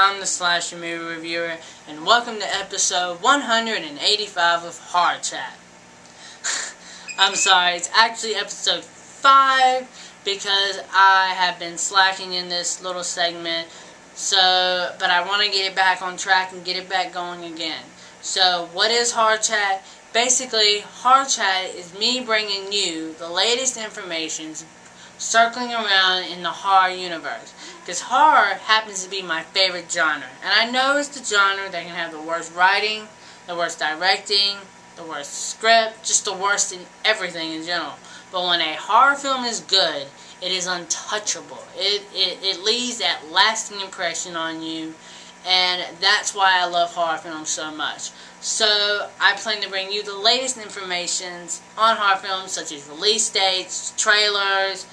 I'm the Slasher Movie Reviewer, and welcome to episode 185 of Horror Chat. I'm sorry, it's actually episode 5 because I have been slacking in this little segment, but I want to get it back on track and get it back going again. So, what is Horror Chat? Basically, Horror Chat is me bringing you the latest information circling around in the horror universe. Because horror happens to be my favorite genre. And I know it's the genre that can have the worst writing, the worst directing, the worst script, just the worst in everything in general. But when a horror film is good, it is untouchable. It leaves that lasting impression on you. And that's why I love horror films so much. So, I plan to bring you the latest information on horror films, such as release dates, trailers,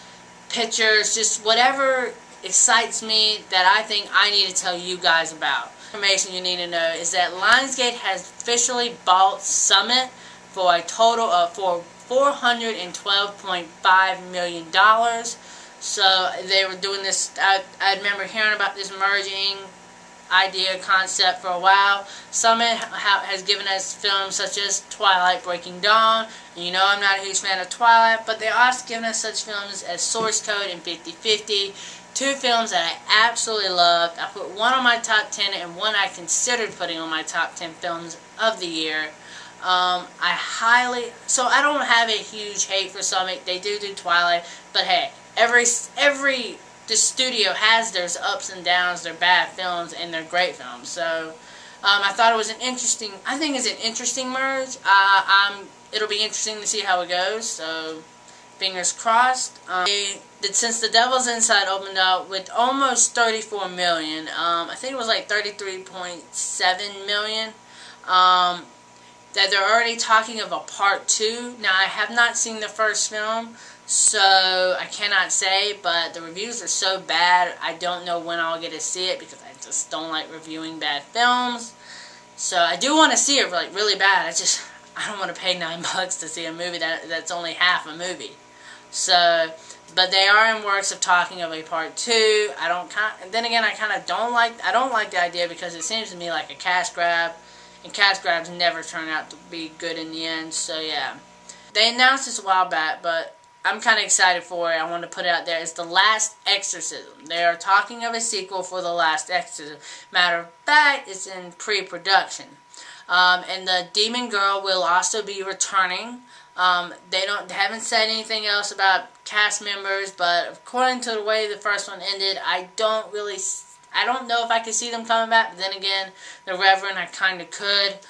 pictures, just whatever excites me that I think I need to tell you guys about. Information you need to know is that Lionsgate has officially bought Summit for a total of $412.5 million. So they were doing this, I remember hearing about this merging idea concept for a while. Summit has given us films such as Twilight Breaking Dawn. And you know I'm not a huge fan of Twilight, but they're also given us such films as Source Code and 50/50. Two films that I absolutely loved. I put one on my top 10 and one I considered putting on my top 10 films of the year. So I don't have a huge hate for Summit. They do Twilight, but hey, the studio has their ups and downs, their bad films, and their great films. So, I thought it was an interesting, I think it's an interesting merge. It'll be interesting to see how it goes, so fingers crossed. Since The Devil's Inside opened up with almost 34 million, I think it was like 33.7 million, that they're already talking of a part 2. Now, I have not seen the first film, so I cannot say, but the reviews are so bad, I don't know when I'll get to see it because I just don't like reviewing bad films. So I do want to see it like really bad. I don't want to pay $9 to see a movie that's only half a movie. So, but they are in works of talking of a part 2. Then again, I don't like the idea because it seems to me like a cash grab, and cash grabs never turn out to be good in the end. So yeah, they announced this a while back, but I'm kind of excited for it. I want to put it out there. It's The Last Exorcism. They are talking of a sequel for The Last Exorcism. Matter of fact, it's in pre-production. And the Demon Girl will also be returning. They haven't said anything else about cast members, but according to the way the first one ended, I don't know if I could see them coming back. But then again, the Reverend, I kind of could.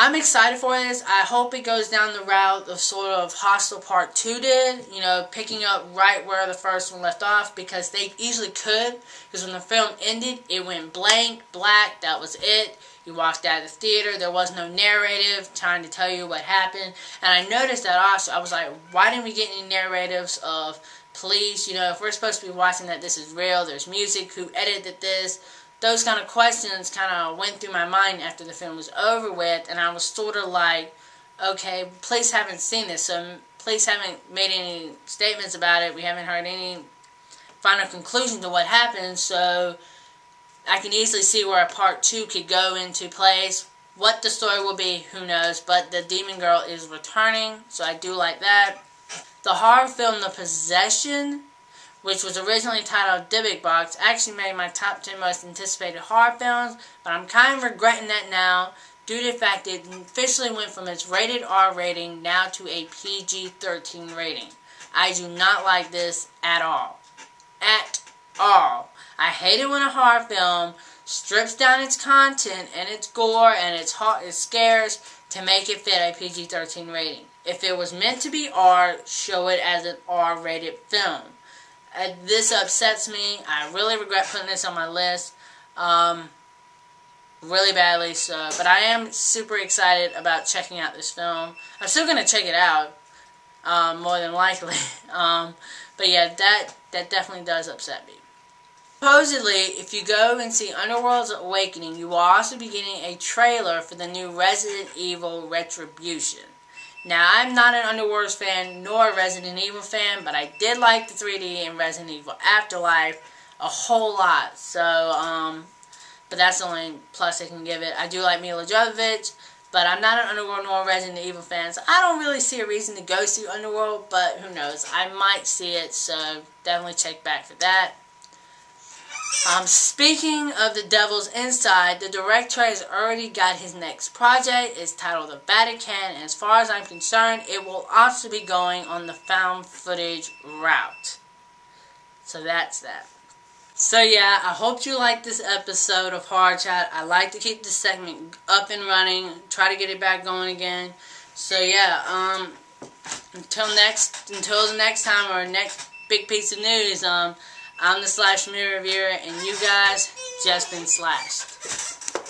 I'm excited for this. I hope it goes down the route of sort of Hostel Part 2 did. You know, picking up right where the first one left off. Because they easily could. Because when the film ended, it went blank, black. That was it. You walked out of the theater. There was no narrative trying to tell you what happened. And I noticed that also. I was like, why didn't we get any narratives of police? You know, if we're supposed to be watching that this is real, there's music, who edited this? Those kind of questions kind of went through my mind after the film was over with, and I was sort of like, okay, police haven't seen this, so police haven't made any statements about it, we haven't heard any final conclusion to what happened, so I can easily see where a part 2 could go into place. What the story will be, who knows, but the Demon Girl is returning, so I do like that. The horror film The Possession, which was originally titled The Big Box, actually made my top 10 most anticipated horror films, but I'm kind of regretting that now due to the fact that it officially went from its rated R rating now to a PG-13 rating. I do not like this at all. At all. I hate it when a horror film strips down its content and its gore and its scares to make it fit a PG-13 rating. If it was meant to be R, show it as an R-rated film. This upsets me. I really regret putting this on my list. Really badly so. But I am super excited about checking out this film. I'm still going to check it out. More than likely. But yeah, that definitely does upset me. Supposedly, if you go and see Underworld's Awakening, you will also be getting a trailer for the new Resident Evil Retribution. Now, I'm not an Underworld fan nor a Resident Evil fan, but I did like the 3D in Resident Evil Afterlife. a whole lot. So, but that's the only plus I can give it. I do like Mila Jovovich, but I'm not an Underworld nor Resident Evil fan, so I don't really see a reason to go see Underworld, but who knows. I might see it, so definitely check back for that. Speaking of the Devil's Inside, the director has already got his next project. It's titled The Vatican, and as far as I'm concerned, it will also be going on the found footage route. So that's that. So yeah, I hope you liked this episode of Horror Chat. I like to keep this segment up and running, try to get it back going again. So yeah, until the next time or next big piece of news, I'm the Slash Mirror Reviewer, and you guys just been slashed.